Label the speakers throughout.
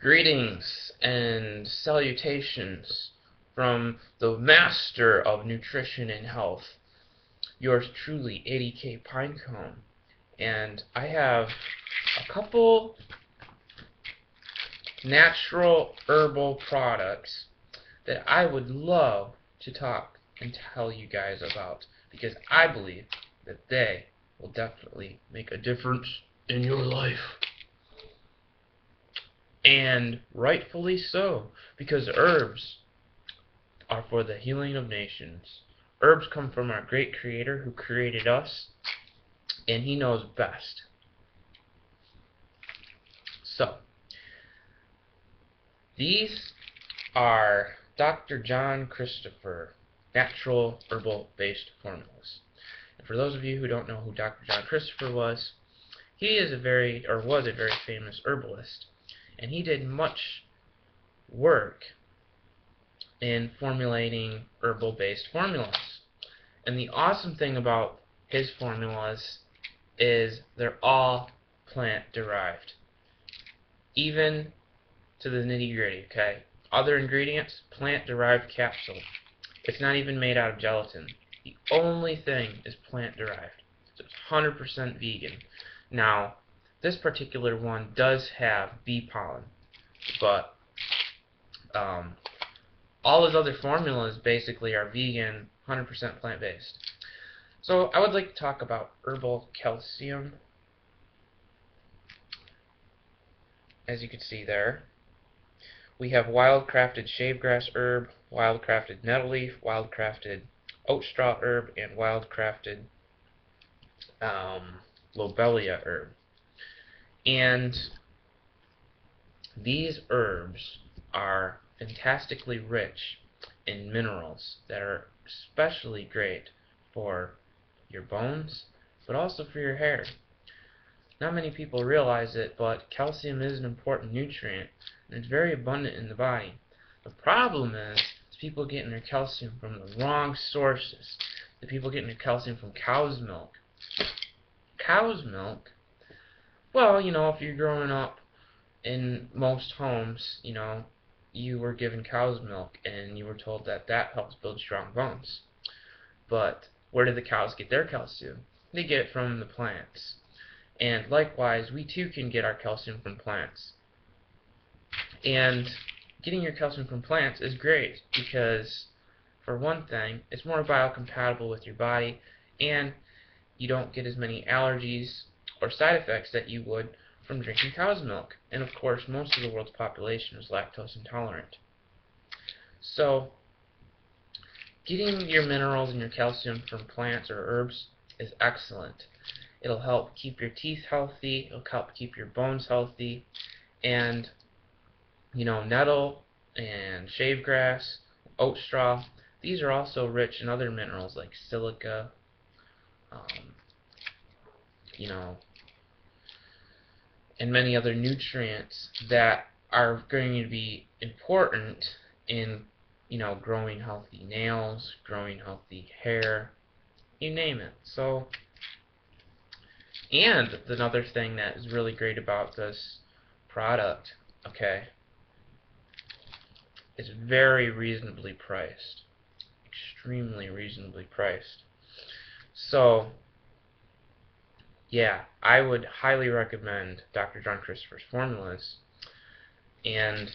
Speaker 1: Greetings and salutations from the master of nutrition and health, yours truly, 80K Pinecone. And I have a couple natural herbal products that I would love to talk and tell you guys about because I believe that they will definitely make a difference in your life. And rightfully so, because herbs are for the healing of nations. Herbs come from our great Creator who created us, and He knows best. So, these are Dr. John Christopher natural herbal-based formulas. And for those of you who don't know who Dr. John Christopher was, he is was a very famous herbalist. And he did much work in formulating herbal-based formulas. And the awesome thing about his formulas is they're all plant-derived, even to the nitty-gritty, okay? Other ingredients, plant-derived capsule. It's not even made out of gelatin. The only thing is plant-derived. So it's 100% vegan. Now, this particular one does have bee pollen, but all his other formulas basically are vegan, 100% plant-based. So I would like to talk about Herbal Calcium. As you can see there, we have wild-crafted shavegrass herb, wild-crafted nettle leaf, wild-crafted oat straw herb, and wild-crafted lobelia herb. And these herbs are fantastically rich in minerals that are especially great for your bones, but also for your hair. Not many people realize it, but calcium is an important nutrient, and it's very abundant in the body. The problem is people getting their calcium from the wrong sources. The people getting their calcium from cow's milk. Cow's milk? Well, if you're growing up in most homes, you were given cow's milk and you were told that that helps build strong bones. But where do the cows get their calcium? They get it from the plants. And likewise, we too can get our calcium from plants. And getting your calcium from plants is great because, for one thing, it's more biocompatible with your body, and you don't get as many allergies or side effects that you would from drinking cow's milk. And of course, most of the world's population is lactose intolerant. So, getting your minerals and your calcium from plants or herbs is excellent. It'll help keep your teeth healthy, it'll help keep your bones healthy, and nettle and shavegrass, oat straw, these are also rich in other minerals like silica, and many other nutrients that are going to be important in, growing healthy nails, growing healthy hair, you name it. So, and another thing that is really great about this product, okay, it's very reasonably priced. Extremely reasonably priced. So, yeah, I would highly recommend Dr. John Christopher's formulas. And,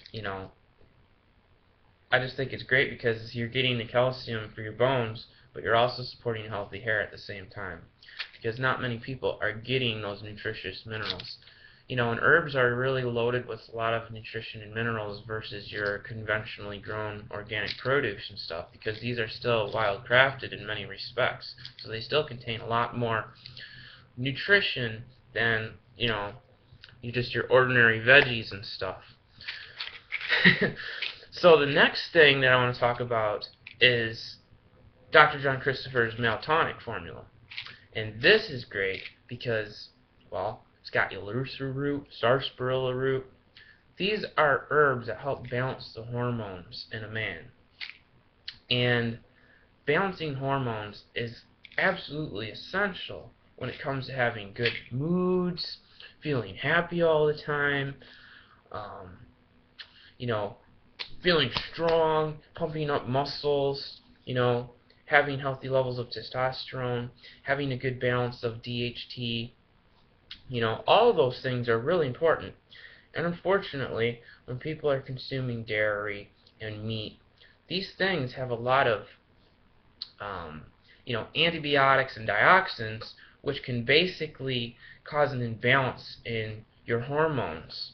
Speaker 1: I just think it's great because you're getting the calcium for your bones, but you're also supporting healthy hair at the same time. Because not many people are getting those nutritious minerals. And herbs are really loaded with a lot of nutrition and minerals versus your conventionally grown organic produce and stuff, because these are still wild crafted in many respects. So they still contain a lot more nutrition than, just your ordinary veggies and stuff. So the next thing that I want to talk about is Dr. John Christopher's male tonic formula. And this is great because, well, it's got eleuthero root, sarsaparilla root. These are herbs that help balance the hormones in a man. And balancing hormones is absolutely essential when it comes to having good moods, feeling happy all the time, you know, feeling strong, pumping up muscles, you know, having healthy levels of testosterone, having a good balance of DHT, you know, all of those things are really important. And unfortunately, when people are consuming dairy and meat, these things have a lot of, um, you know, antibiotics and dioxins, which can basically cause an imbalance in your hormones.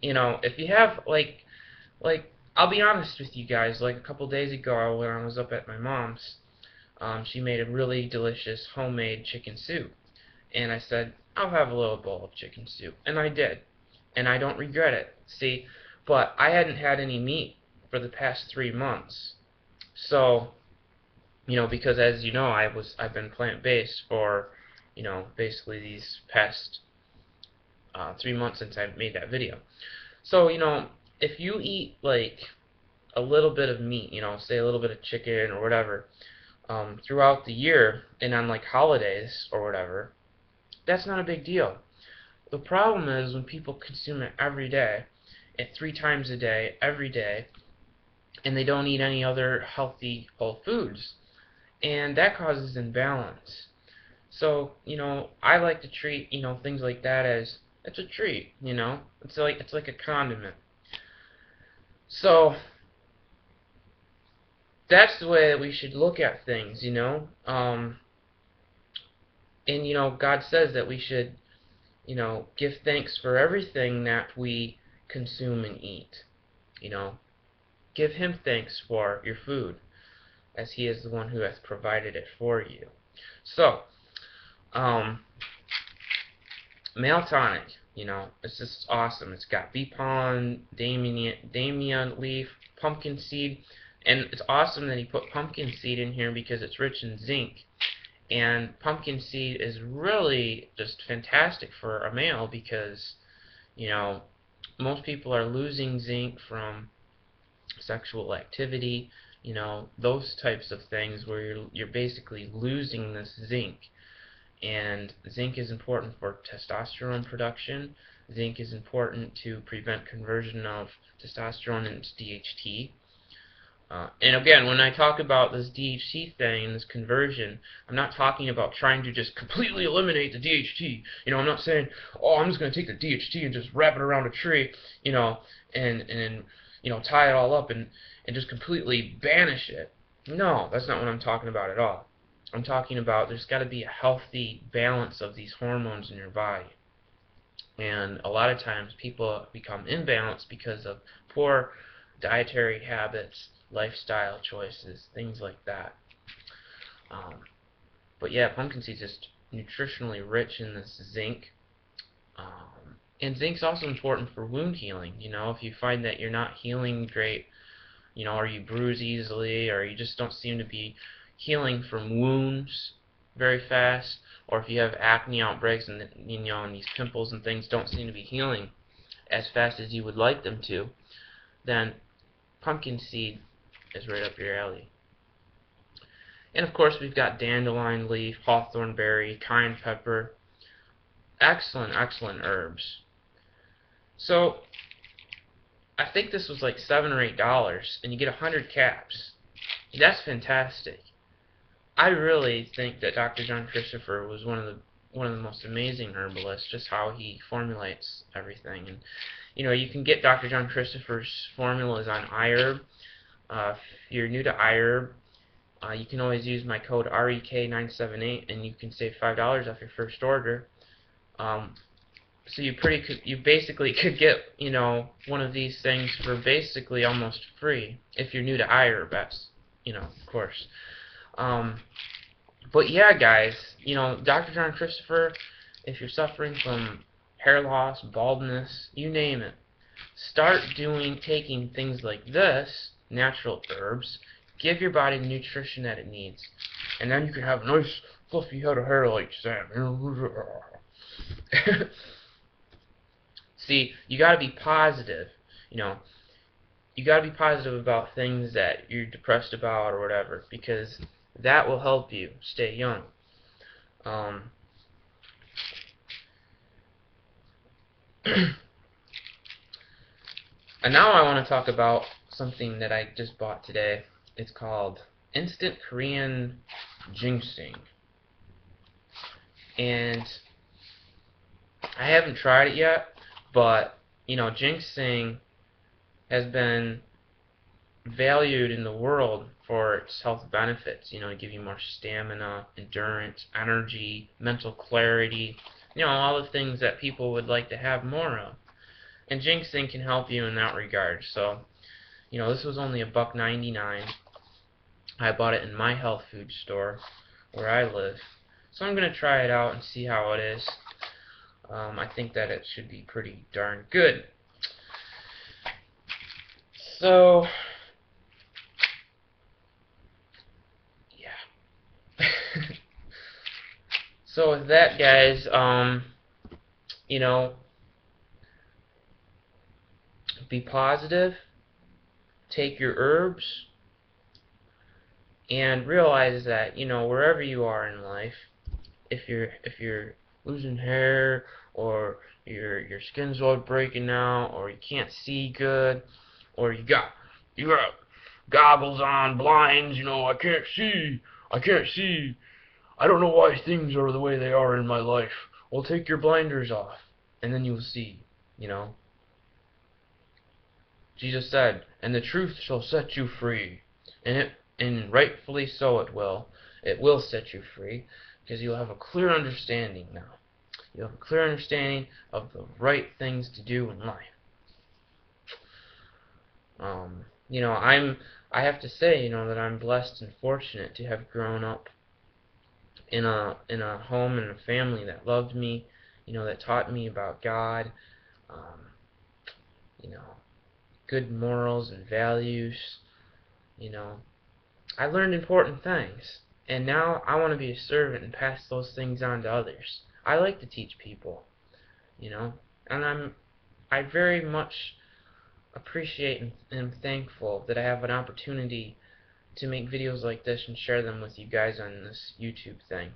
Speaker 1: You know, if you have like I'll be honest with you guys, like a couple days ago when I was up at my mom's, she made a really delicious homemade chicken soup. And I said, I'll have a little bowl of chicken soup. And I did. And I don't regret it. See, but I hadn't had any meat for the past 3 months. So, you know, because as you know, I've been plant-based for, you know, basically these past 3 months since I made that video. So, you know, if you eat like a little bit of meat, you know, say a little bit of chicken or whatever, throughout the year and on like holidays or whatever, that's not a big deal. The problem is when people consume it every day, at 3 times a day, every day, and they don't eat any other healthy whole foods, and that causes imbalance. So, you know, I like to treat, you know, things like that as it's a treat, you know. It's like a condiment. So that's the way that we should look at things, you know. And you know, God says that we should, you know, give thanks for everything that we consume and eat. You know, give Him thanks for your food, as He is the one who has provided it for you. So, male tonic, you know, it's just awesome. It's got bee pollen, damian leaf, pumpkin seed, and it's awesome that he put pumpkin seed in here because it's rich in zinc. And pumpkin seed is really just fantastic for a male because, you know, most people are losing zinc from sexual activity, you know, those types of things where you're basically losing this zinc. And zinc is important for testosterone production. Zinc is important to prevent conversion of testosterone into DHT. And again, when I talk about this DHT thing, this conversion, I'm not talking about trying to just completely eliminate the DHT. You know, I'm not saying, oh, I'm just going to take the DHT and just wrap it around a tree, you know, and you know, tie it all up and just completely banish it. No, that's not what I'm talking about at all. I'm talking about there's got to be a healthy balance of these hormones in your body. And a lot of times people become imbalanced because of poor dietary habits, lifestyle choices, things like that. But yeah, pumpkin seeds just nutritionally rich in this zinc. And zinc's also important for wound healing. You know, if you find that you're not healing great, you know, or you bruise easily, or you just don't seem to be healing from wounds very fast, or if you have acne outbreaks and, you know, and these pimples and things don't seem to be healing as fast as you would like them to, then pumpkin seed is right up your alley. And of course we've got dandelion leaf, hawthorn berry, cayenne pepper. Excellent, excellent herbs. So I think this was like $7 or $8, and you get 100 caps. That's fantastic. I really think that Dr. John Christopher was one of the most amazing herbalists, just how he formulates everything. And you know, you can get Dr. John Christopher's formulas on iHerb. If you're new to iHerb, you can always use my code REK978 and you can save $5 off your first order. So you basically could get, you know, one of these things for basically almost free if you're new to iHerb. That's, you know, of course. But yeah, guys, you know, Dr. John Christopher, if you're suffering from hair loss, baldness, you name it, start taking things like this, natural herbs, give your body the nutrition that it needs, and then you can have a nice fluffy head of hair like Sam. See, you gotta be positive, you know. You gotta be positive about things that you're depressed about or whatever, because that will help you stay young. And now I want to talk about something that I just bought today. It's called Instant Korean Jinxing. And I haven't tried it yet, but Jinxing has been valued in the world for its health benefits. To give you more stamina, endurance, energy, mental clarity, all the things that people would like to have more of. And Jinxing can help you in that regard. So, this was only $1.99. I bought it in my health food store where I live. So I'm going to try it out and see how it is. I think that it should be pretty darn good. So, yeah. So with that, guys, be positive, take your herbs, and realize that, wherever you are in life, if you're losing hair, or your skin's all breaking out, or you can't see good, or you got goggles on, blinds, I can't see, I don't know why things are the way they are in my life. Well, take your blinders off, and then you'll see, Jesus said, and the truth shall set you free. And rightfully so it will. It will set you free, because you'll have a clear understanding now. You'll have a clear understanding of the right things to do in life. I have to say, that I'm blessed and fortunate to have grown up in a home and a family that loved me, that taught me about God, you know, good morals and values. I learned important things, and now I want to be a servant and pass those things on to others. I like to teach people, and I very much appreciate and am thankful that I have an opportunity to make videos like this and share them with you guys on this YouTube thing.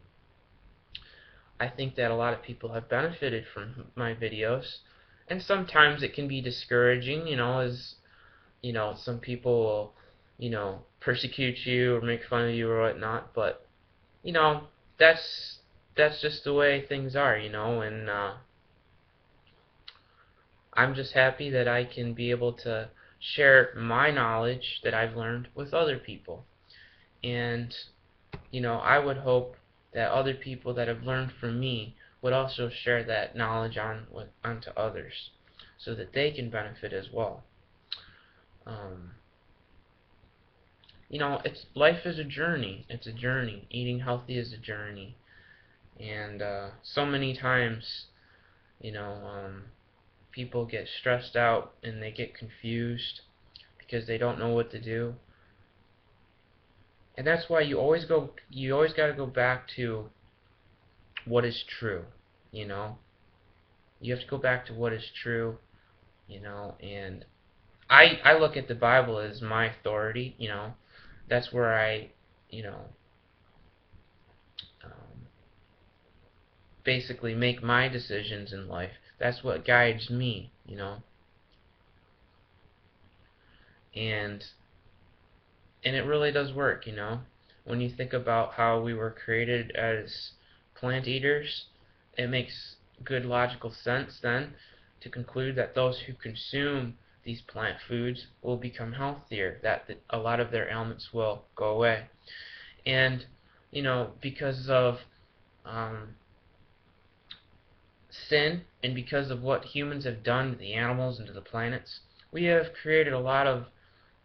Speaker 1: I think that a lot of people have benefited from my videos, and sometimes it can be discouraging, as some people will, persecute you or make fun of you or whatnot, but that's just the way things are, and I'm just happy that I can be able to share my knowledge that I've learned with other people. And I would hope that other people that have learned from me would also share that knowledge onto others, so that they can benefit as well. Life is a journey. It's a journey. Eating healthy is a journey, and so many times, people get stressed out and they get confused because they don't know what to do. And that's why you always got to go back to what is true, you have to go back to what is true, and I look at the Bible as my authority. That's where I um, basically make my decisions in life. That's what guides me, and it really does work, when you think about how we were created as plant eaters. It makes good logical sense then to conclude that those who consume these plant foods will become healthier, that a lot of their ailments will go away. And because of sin, and because of what humans have done to the animals and to the planets, we have created a lot of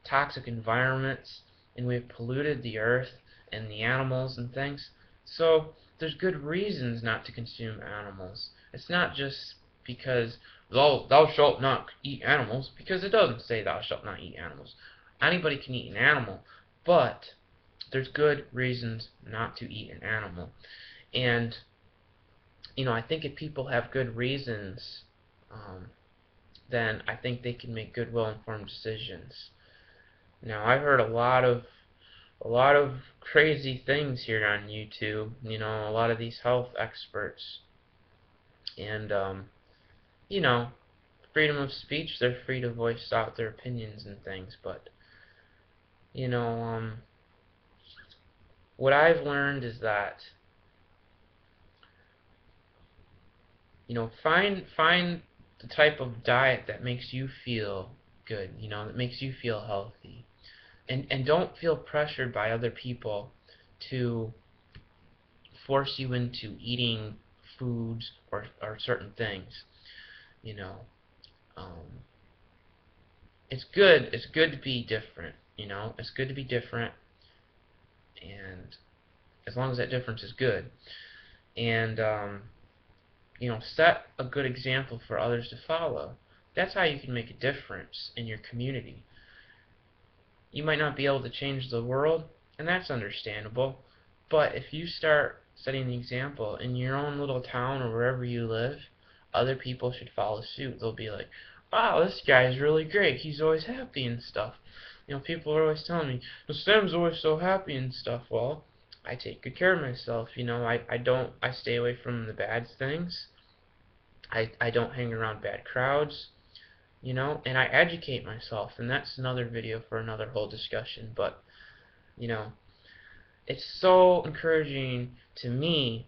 Speaker 1: toxic environments, and we have polluted the earth and the animals and things. So there's good reasons not to consume animals. It's not just because thou shalt not eat animals, because it doesn't say thou shalt not eat animals. Anybody can eat an animal, but there's good reasons not to eat an animal. And I think if people have good reasons, then I think they can make good, well-informed decisions. Now, I've heard a lot of crazy things here on YouTube. A lot of these health experts, and freedom of speech. They're free to voice out their opinions and things, but you know, what I've learned is that, you know, find the type of diet that makes you feel good, you know, that makes you feel healthy. And don't feel pressured by other people to force you into eating foods or certain things. You know, um, it's good to be different. You know, it's good to be different, and as long as that difference is good, and you know, set a good example for others to follow. That's how you can make a difference in your community. You might not be able to change the world, and that's understandable, but if you start setting the example in your own little town or wherever you live, other people should follow suit. They'll be like, wow, this guy's really great. He's always happy and stuff. You know, people are always telling me, well, Sam's always so happy and stuff. Well, I take good care of myself. You know, I stay away from the bad things. I don't hang around bad crowds. You know, and I educate myself, and that's another video for another whole discussion. But you know, it's so encouraging to me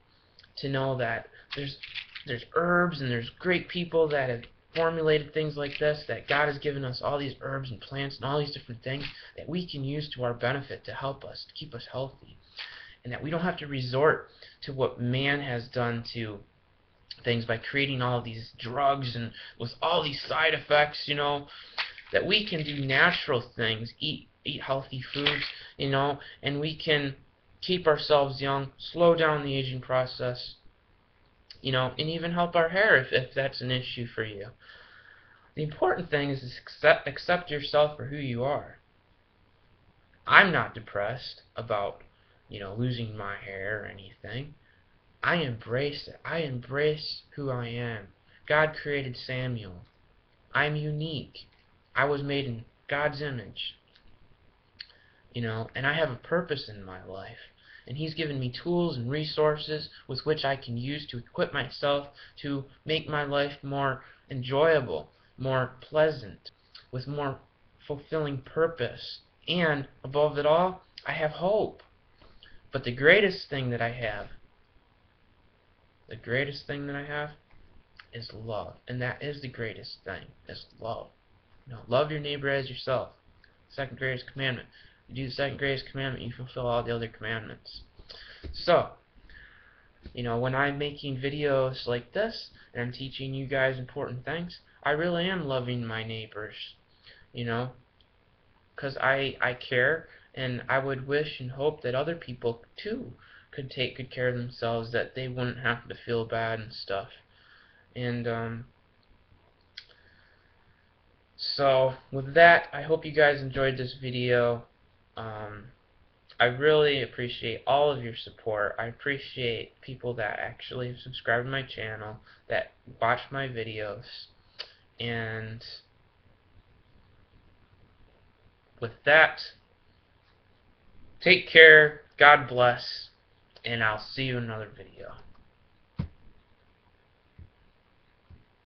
Speaker 1: to know that there's herbs and there's great people that have formulated things like this, that God has given us all these herbs and plants and all these different things that we can use to our benefit to help us, to keep us healthy, and that we don't have to resort to what man has done to things by creating all of these drugs and with all these side effects, you know, that we can do natural things, eat healthy foods, you know, and we can keep ourselves young, slow down the aging process, you know, and even help our hair if that's an issue for you. The important thing is to accept yourself for who you are. I'm not depressed about, you know, losing my hair or anything. I embrace it. I embrace who I am. God created Samuel. I'm unique. I was made in God's image. You know, and I have a purpose in my life. And He's given me tools and resources with which I can use to equip myself to make my life more enjoyable, more pleasant, with more fulfilling purpose. And above it all, I have hope. But the greatest thing that I have is love. And that is the greatest thing, is love. You know, love your neighbor as yourself. Second greatest commandment. You do the second greatest commandment, you fulfill all the other commandments. So, you know, when I'm making videos like this, and I'm teaching you guys important things, I really am loving my neighbors, you know, because I care, and I would wish and hope that other people, too, could take good care of themselves, that they wouldn't have to feel bad and stuff. And, so, with that, I hope you guys enjoyed this video. I really appreciate all of your support. I appreciate people that actually have subscribed to my channel, that watch my videos. And with that, take care, God bless, and I'll see you in another video.